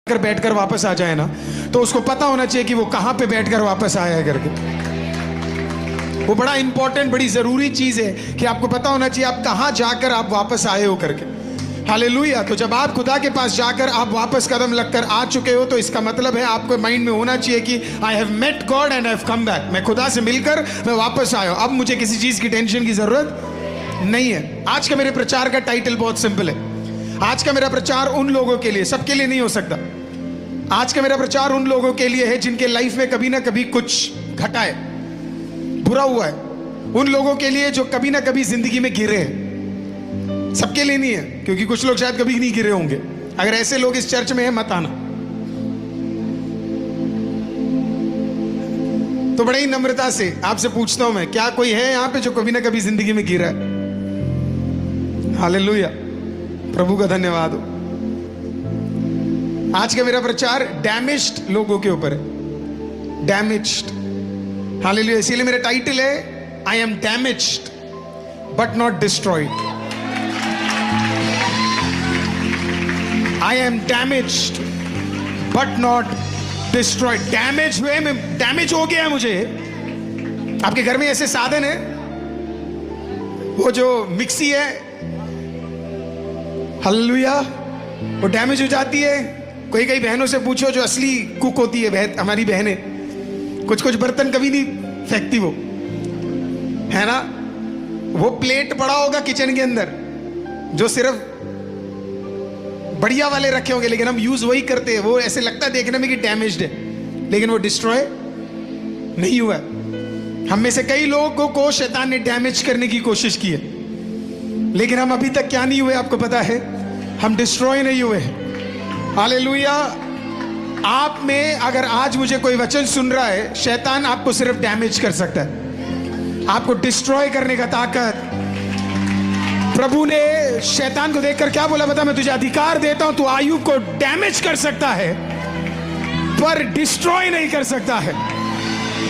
कर बैठकर वापस आ जाए ना, तो उसको पता होना चाहिए कि वो कहां पे बैठकर वापस आया है करके। वो बड़ा इंपॉर्टेंट, बड़ी जरूरी चीज है कि आपको पता होना चाहिए आप कहां जाकर आप वापस आए हो करके। हालेलुया। तो जब आप खुदा के पास जाकर आप वापस कदम लगकर आ चुके हो, तो इसका मतलब है आपको माइंड में होना चाहिए कि I have met God and I have come back. मैं खुदा से मिलकर मैं वापस आया हूं, अब मुझे किसी चीज की टेंशन की जरूरत नहीं है। आज का मेरे प्रचार का टाइटल बहुत सिंपल है। आज का मेरा प्रचार उन लोगों के लिए, सबके लिए नहीं हो सकता। आज का मेरा प्रचार उन लोगों के लिए है जिनके लाइफ में कभी ना कभी कुछ घटा है, बुरा हुआ है। उन लोगों के लिए जो कभी ना कभी जिंदगी में गिरे हैं। सबके लिए नहीं है, क्योंकि कुछ लोग शायद कभी नहीं गिरे होंगे। अगर ऐसे लोग इस चर्च में हैं, मत आना। तो बड़ी नम्रता से आपसे पूछता हूं मैं, क्या कोई है यहां पे जो कभी ना कभी जिंदगी में गिरा है? हालेलुया, प्रभु का धन्यवाद हो। आज का मेरा प्रचार डैमेज्ड लोगों के ऊपर है। Damaged, hallelujah. इसीलिए मेरा टाइटल है I am damaged but not destroyed. I am damaged but not destroyed. Damage हुए, मैं डैमेज हो गया है मुझे। आपके घर में ऐसे साधन है, वो जो मिक्सी है, हालेलुया, वो डैमेज हो जाती है। कोई कई बहनों से पूछो जो असली कुक होती है, हमारी बहनें, कुछ कुछ बर्तन कभी नहीं फेंकती वो, है ना। वो प्लेट पड़ा होगा किचन के अंदर जो सिर्फ बढ़िया वाले रखे होंगे, लेकिन हम यूज वही करते हैं। वो ऐसे लगता है देखने में कि डैमेज्ड है, लेकिन वो डिस्ट्रॉय नहीं हुआ। हम में से कई लोगों को शैतान ने डैमेज करने की कोशिश की है, लेकिन हम अभी तक क्या नहीं हुए आपको पता है? हम डिस्ट्रॉय नहीं हुए हैं। हालेलुया। आप में अगर आज मुझे कोई वचन सुन रहा है, शैतान आपको सिर्फ डैमेज कर सकता है, आपको डिस्ट्रॉय करने का ताकत। प्रभु ने शैतान को देखकर क्या बोला बता? मैं तुझे अधिकार देता हूं, तू आयु को डैमेज कर सकता है पर डिस्ट्रॉय नहीं कर सकता है।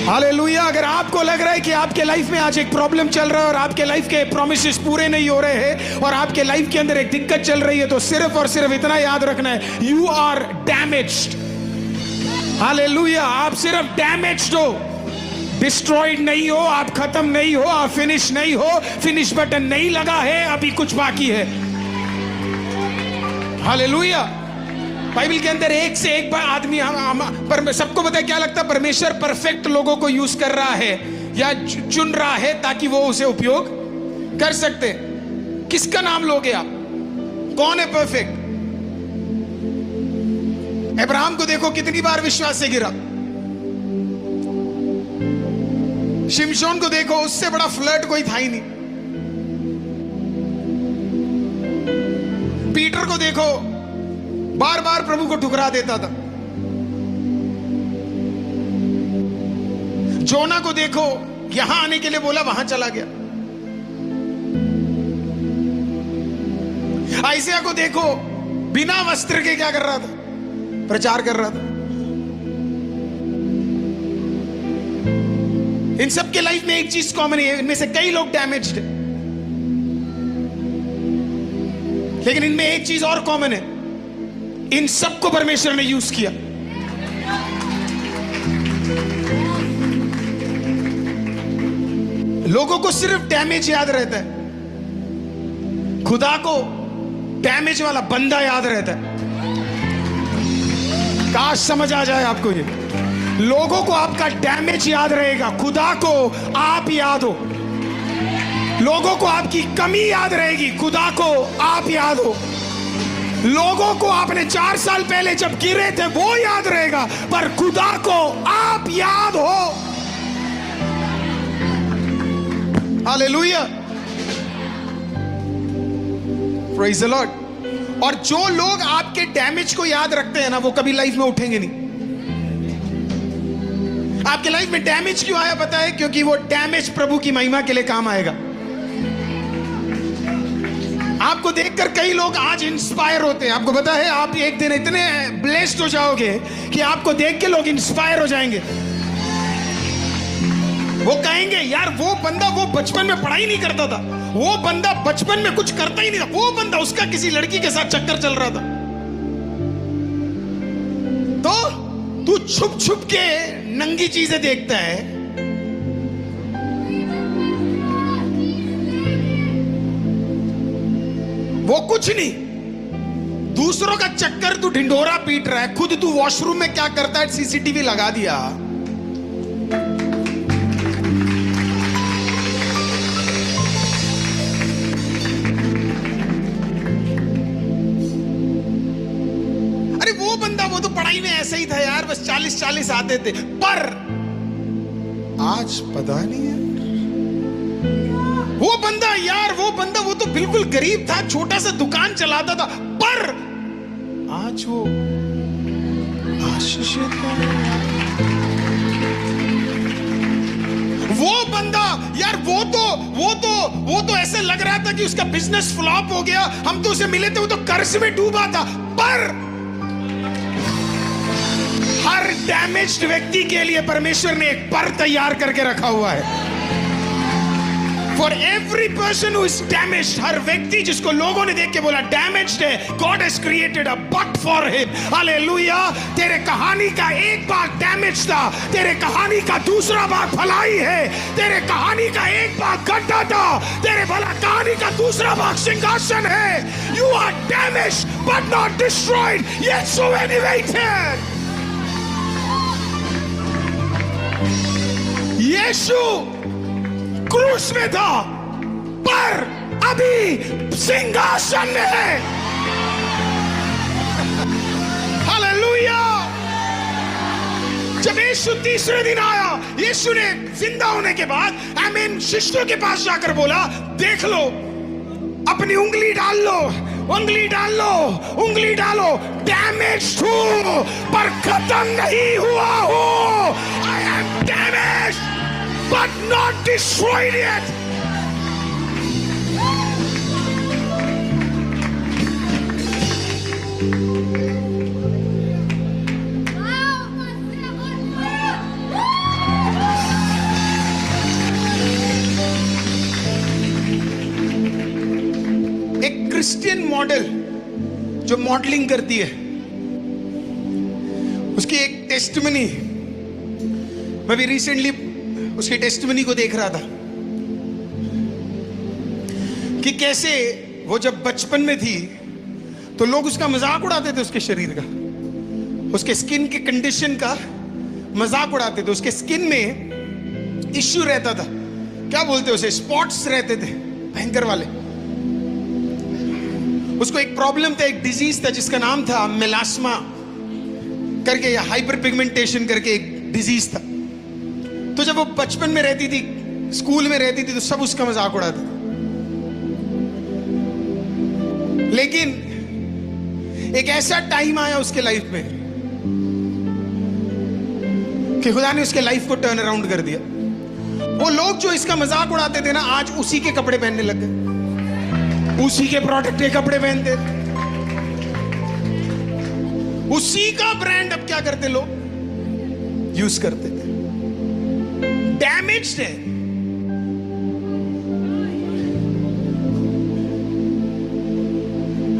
हालेलुया। अगर आपको लग रहा है कि आपके लाइफ में आज एक प्रॉब्लम चल रहा है और आपके लाइफ के प्रॉमिसेस पूरे नहीं हो रहे हैं और आपके लाइफ के अंदर एक दिक्कत चल रही है, तो सिर्फ और सिर्फ इतना याद रखना है, यू आर डैमेज्ड। हालेलुया। आप सिर्फ डैमेज्ड हो, डिस्ट्रॉयड नहीं हो, आप खत्म नहीं हो, आप फिनिश नहीं हो, फिनिश बटन नहीं लगा है, अभी कुछ बाकी है। हालेलुया। बाइबल के अंदर एक से एक बार आदमी पर सबको पता है क्या लगता है? परमेश्वर परफेक्ट लोगों को यूज कर रहा है या चुन रहा है ताकि वो उसे उपयोग कर सकते। किसका नाम लोगे आप? कौन है परफेक्ट? अब्राहम को देखो कितनी बार विश्वास से गिरा। शिमशोन को देखो, उससे बड़ा फ्लर्ट कोई था ही नहीं। पीटर को देखो, बार बार प्रभु को ठुकरा देता था। जोना को देखो, यहां आने के लिए बोला, वहां चला गया। आइसिया को देखो, बिना वस्त्र के क्या कर रहा था? प्रचार कर रहा था। इन सबके लाइफ में एक चीज कॉमन है, इनमें से कई लोग डैमेज्ड है, लेकिन इनमें एक चीज और कॉमन है, इन सबको परमेश्वर ने यूज किया। लोगों को सिर्फ डैमेज याद रहता है, खुदा को डैमेज वाला बंदा याद रहता है। काश समझ आ जाए आपको ये। लोगों को आपका डैमेज याद रहेगा, खुदा को आप याद हो। लोगों को आपकी कमी याद रहेगी, खुदा को आप याद हो। लोगों को आपने 4 साल पहले जब गिरे थे वो याद रहेगा, पर खुदा को आप याद हो। Hallelujah, praise the Lord. और जो लोग आपके डैमेज को याद रखते हैं ना, वो कभी लाइफ में उठेंगे नहीं। आपके लाइफ में डैमेज क्यों आया पता है? क्योंकि वो डैमेज प्रभु की महिमा के लिए काम आएगा। आपको देखकर कई लोग आज इंस्पायर होते हैं। आपको पता है, आप एक दिन इतने ब्लेस्ड हो जाओगे कि आपको देख के लोग इंस्पायर हो जाएंगे। वो कहेंगे यार वो बंदा वो बचपन में पढ़ाई नहीं करता था, वो बंदा बचपन में कुछ करता ही नहीं था, वो बंदा उसका किसी लड़की के साथ चक्कर चल रहा था। छुप छुप के नंगी चीजें देखता है, वो कुछ नहीं। दूसरों का चक्कर तू ढिंढोरा पीट रहा है, खुद तू वॉशरूम में क्या करता है सीसीटीवी लगा दिया। अरे वो बंदा, वो तो पढ़ाई में ऐसा ही था यार, बस 40-40 आते थे, पर आज पता नहीं है। वो बंदा यार, वो बंदा, वो तो बिल्कुल गरीब था, छोटा सा दुकान चलाता था, पर आज वो आशीषित है। वो बंदा यार, वो तो ऐसे लग रहा था कि उसका बिजनेस फ्लॉप हो गया, हम तो उसे मिले थे, वो तो कर्ज में डूबा था, पर हर डैमेज्ड व्यक्ति के लिए परमेश्वर ने एक पर तैयार करके रखा हुआ है। For every person who is damaged, हर व्यक्ति जिसको लोगों ने देख के बोला damaged है, God has created a but for him. Hallelujah! तेरे कहानी का एक भाग damaged था, तेरे कहानी का दूसरा भाग भलाई है, तेरे कहानी का एक भाग गड्ढा था, तेरे भला कहानी का दूसरा भाग सिंहासन है। You are damaged but not destroyed, yet so elevated. यीशु क्रूस में था, पर अभी सिंहासन में है। हालेलुया! जब यीशु तीसरे दिन आया, यीशु ने जिंदा होने के बाद आमीन शिष्यों के पास जाकर बोला, देख लो, अपनी उंगली डाल लो, उंगली डाल लो, उंगली डालो, डैमेज हूं पर खत्म नहीं हुआ हूं। I am damage but not destroyed yet. एक क्रिश्चियन मॉडल जो मॉडलिंग करती है, उसकी एक टेस्टिमनी, मैं भी रिसेंटली उसकी टेस्टिमनी को देख रहा था कि कैसे वो जब बचपन में थी तो लोग उसका मजाक उड़ाते थे, उसके शरीर का, उसके स्किन की कंडीशन का मजाक उड़ाते थे। उसके स्किन में इश्यू रहता था, क्या बोलते उसे, स्पॉट्स रहते थे भयंकर वाले। उसको एक प्रॉब्लम था, एक डिजीज था जिसका नाम था मेलास्मा करके, या हाइपर पिगमेंटेशन करके एक डिजीज था। तो जब वो बचपन में रहती थी, स्कूल में रहती थी, तो सब उसका मजाक उड़ाते थे। लेकिन एक ऐसा टाइम आया उसके लाइफ में कि खुदा ने उसके लाइफ को टर्न अराउंड कर दिया। वो लोग जो इसका मजाक उड़ाते थे ना, आज उसी के कपड़े पहनने लग गए, उसी के प्रोडक्ट के कपड़े पहनते, उसी का ब्रांड अब क्या करते लोग, यूज करते। डैमेज्ड है।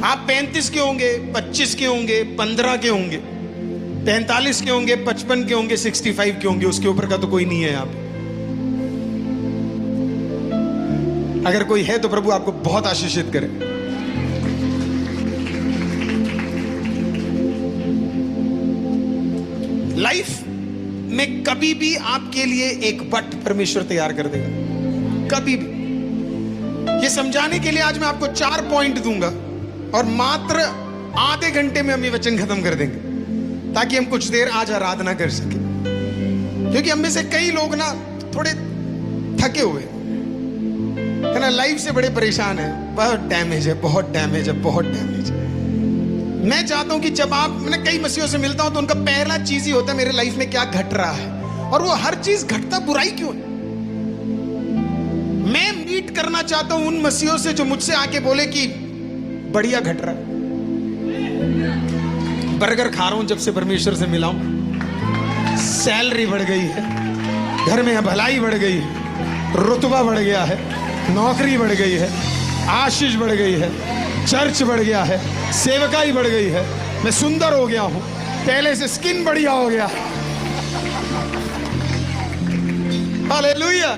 आप 35 के होंगे, 25 के होंगे, 15 के होंगे, 43 के होंगे, 55 के होंगे, 65 के होंगे, उसके ऊपर का तो कोई नहीं है। आप अगर कोई है तो प्रभु आपको बहुत आशीषित करे। लाइफ में कभी भी आपके लिए एक बट परमेश्वर तैयार कर देगा, कभी भी। ये समझाने के लिए आज मैं आपको 4 पॉइंट दूंगा और मात्र आधे घंटे में हम ये वचन खत्म कर देंगे, ताकि हम कुछ देर आज आराधना कर सके। क्योंकि हम में से कई लोग ना थोड़े थके हुए है ना, लाइफ से बड़े परेशान है, बहुत डैमेज है, बहुत डैमेज है, बहुत डैमेज है। मैं चाहता हूं कि जब आप, मैं कई मसीहों से मिलता हूं तो उनका पहला चीज ही होता है मेरे लाइफ में क्या घट रहा है, और वो हर चीज घटता बुराई क्यों है। मैं मीट करना चाहता हूं उन मसीहों से जो मुझसे आके बोले कि बढ़िया घट रहा है। बर्गर खा रहा हूं जब से परमेश्वर से मिला हूं, सैलरी बढ़ गई है, घर में भलाई बढ़ गई है, रुतबा बढ़ गया है, नौकरी बढ़ गई है, आशीष बढ़ गई है, चर्च बढ़ गया है, सेवकाई बढ़ गई है, मैं सुंदर हो गया हूं, पहले से स्किन बढ़िया हो गया, हालेलुया।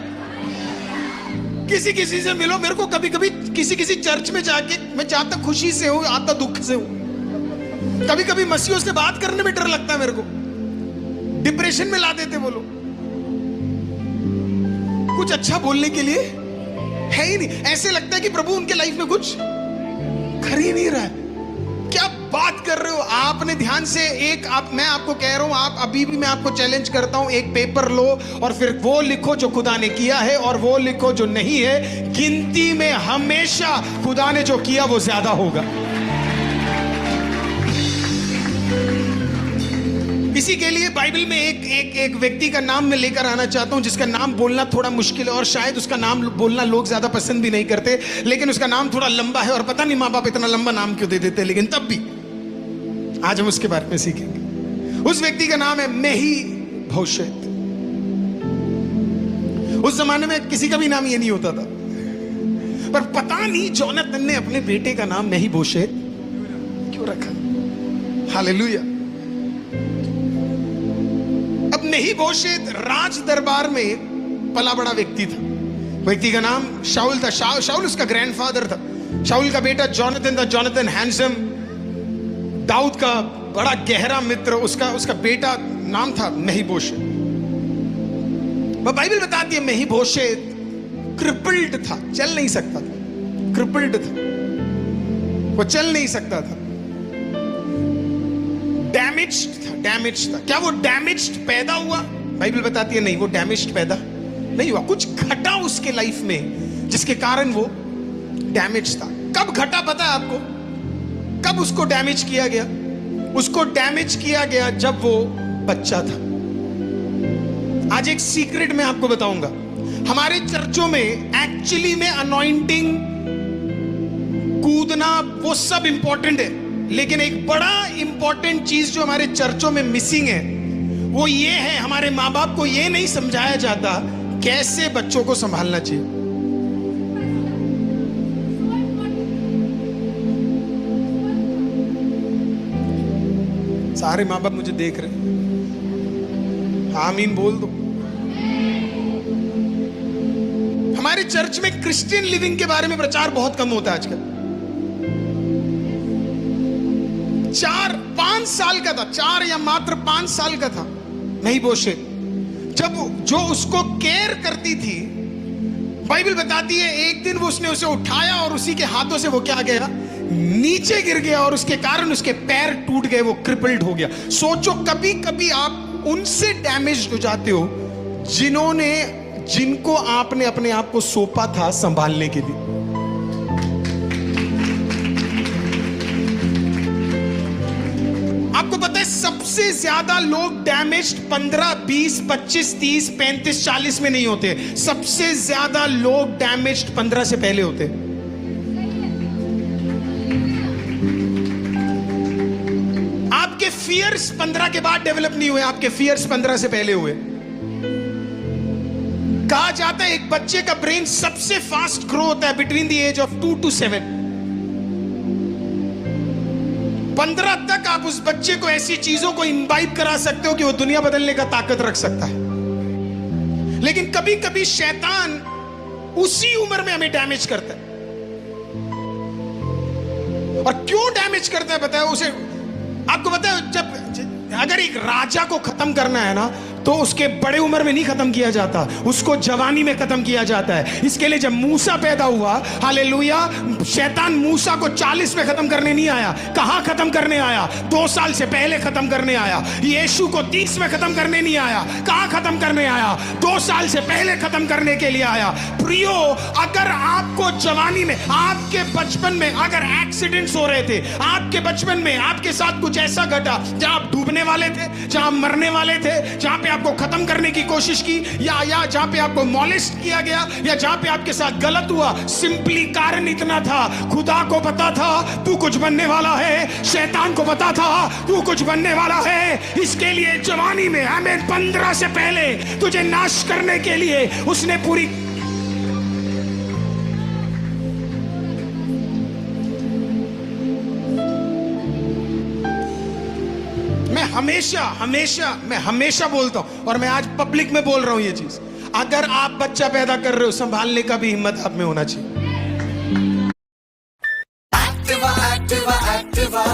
किसी किसी से मिलो, मेरे को कभी कभी किसी किसी चर्च में जाके मैं जाता खुशी से हूं, आता दुख से हूं। कभी कभी मसीहों से बात करने में डर लगता है मेरे को, डिप्रेशन में ला देते वो लोग। कुछ अच्छा बोलने के लिए है ही नहीं, ऐसे लगता है कि प्रभु उनके लाइफ में कुछ कर ही नहीं रहा है। क्या बात कर रहे हो? आपने ध्यान से मैं आपको कह रहा हूं, आप अभी भी मैं आपको चैलेंज करता हूं, एक पेपर लो और फिर वो लिखो जो खुदा ने किया है और वो लिखो जो नहीं है। गिनती में हमेशा खुदा ने जो किया वो ज्यादा होगा। इसी के लिए बाइबल में एक व्यक्ति का नाम मैं लेकर आना चाहता हूं, जिसका नाम बोलना थोड़ा मुश्किल है और शायद उसका नाम बोलना लोग ज्यादा पसंद भी नहीं करते, लेकिन उसका नाम थोड़ा लंबा है और पता नहीं माँ बाप इतना लंबा नाम क्यों दे देते, लेकिन तब भी आज हम उसके बारे में सीखेंगे। उस व्यक्ति का नाम है मेफीबोशेत। उस जमाने में किसी का भी नाम ये नहीं होता था, पर पता नहीं जोनाथन ने अपने बेटे का नाम मेफीबोशेत क्यों रखा। हालेलुया। अब मेफीबोशेत राज दरबार में पला बड़ा व्यक्ति था। व्यक्ति का नाम शाऊल था। शाऊल उसका ग्रैंडफादर था। शाऊल का बेटा जोनाथन था। जोनाथन हैंडसम, दाऊद का बड़ा गहरा मित्र, उसका बेटा नाम था मेफीबोशेत। बाइबल बताती है मेफीबोशेत क्रिपल्ड था, चल नहीं सकता था। क्रिपल्ड था, वो चल नहीं सकता था। डैमेज्ड था। क्या वो डैमेज्ड पैदा हुआ? बाइबल बताती है नहीं, वो डैमेज्ड पैदा नहीं हुआ। कुछ घटा उसके लाइफ में जिसके कारण वो डैमेज था। कब घटा पता है आपको? कब उसको डैमेज किया गया? उसको डैमेज किया गया जब वो बच्चा था। आज एक सीक्रेट मैं आपको बताऊंगा। हमारे चर्चों में एक्चुअली में अनॉइंटिंग, कूदना, वो सब इंपॉर्टेंट है, लेकिन एक बड़ा इंपॉर्टेंट चीज जो हमारे चर्चों में मिसिंग है वो ये है, हमारे माँ बाप को ये नहीं समझाया जाता कैसे बच्चों को संभालना चाहिए। सारे माँ बाप मुझे देख रहे हैं, आमीन बोल दो। हमारे चर्च में क्रिश्चियन लिविंग के बारे में प्रचार बहुत कम होता है आजकल। 4-5 साल का था, 4 या मात्र 5 साल का था मेफीबोशेत, जब जो उसको केयर करती थी। बाइबल बताती है एक दिन वो उसने उसे उठाया और उसी के हाथों से वो क्या गया, नीचे गिर गया और उसके कारण उसके पैर टूट गए, वो क्रिपल्ड हो गया। सोचो, कभी कभी आप उनसे डैमेज हो जाते हो जिनको आपने अपने आप को सौंपा था संभालने के लिए। आपको पता है सबसे ज्यादा लोग डैमेज्ड 15, 20, 25, 30, 35, 40 में नहीं होते। सबसे ज्यादा लोग डैमेज्ड 15 से पहले होते। आपके फियर्स 15 के बाद डेवलप नहीं हुए, आपके फियर्स 15 से पहले हुए। कहा जाता है एक बच्चे का ब्रेन सबसे फास्ट ग्रो होता है between the age of 2 to 7। 15 तक आप उस बच्चे को ऐसी चीजों को इम्बाइब करा सकते हो कि वो दुनिया बदलने का ताकत रख सकता है। लेकिन कभी कभी शैतान उसी उम्र में हमें डैमेज करता है। और क्यों डैमेज करता है पता है उसे? आपको पता है, जब अगर एक राजा को खत्म करना है ना, तो उसके बड़े उम्र में नहीं खत्म किया जाता, उसको जवानी में खत्म किया जाता है। इसके लिए जब मूसा पैदा हुआ, हालेलुया, शैतान मूसा को 40 में खत्म करने नहीं आया। कहां खत्म करने आया? 2 साल से पहले खत्म करने आया। यीशु को 30 में खत्म करने नहीं आया। कहां खत्म करने आया? 2 साल से पहले खत्म करने के लिए आया। प्रियो, अगर आपको जवानी में, आपके बचपन में अगर एक्सीडेंट्स हो रहे थे, आपके बचपन में आपके साथ कुछ ऐसा घटा जहां आप डूबने वाले थे, जहां मरने वाले थे, जहां पे आपको खत्म करने की कोशिश की, या जहां पे आपको मॉलेस्ट किया गया, या जहां पे आपके साथ गलत हुआ, सिंपली कारण इतना था, खुदा को पता था तू कुछ बनने वाला है, शैतान को पता था तू कुछ बनने वाला है। इसके लिए जवानी में, हमें 15 से पहले तुझे नाश करने के लिए उसने पूरी मैं हमेशा बोलता हूं, और मैं आज पब्लिक में बोल रहा हूं ये चीज। अगर आप बच्चा पैदा कर रहे हो, संभालने का भी हिम्मत आप में होना चाहिए। Activa, Activa, Activa.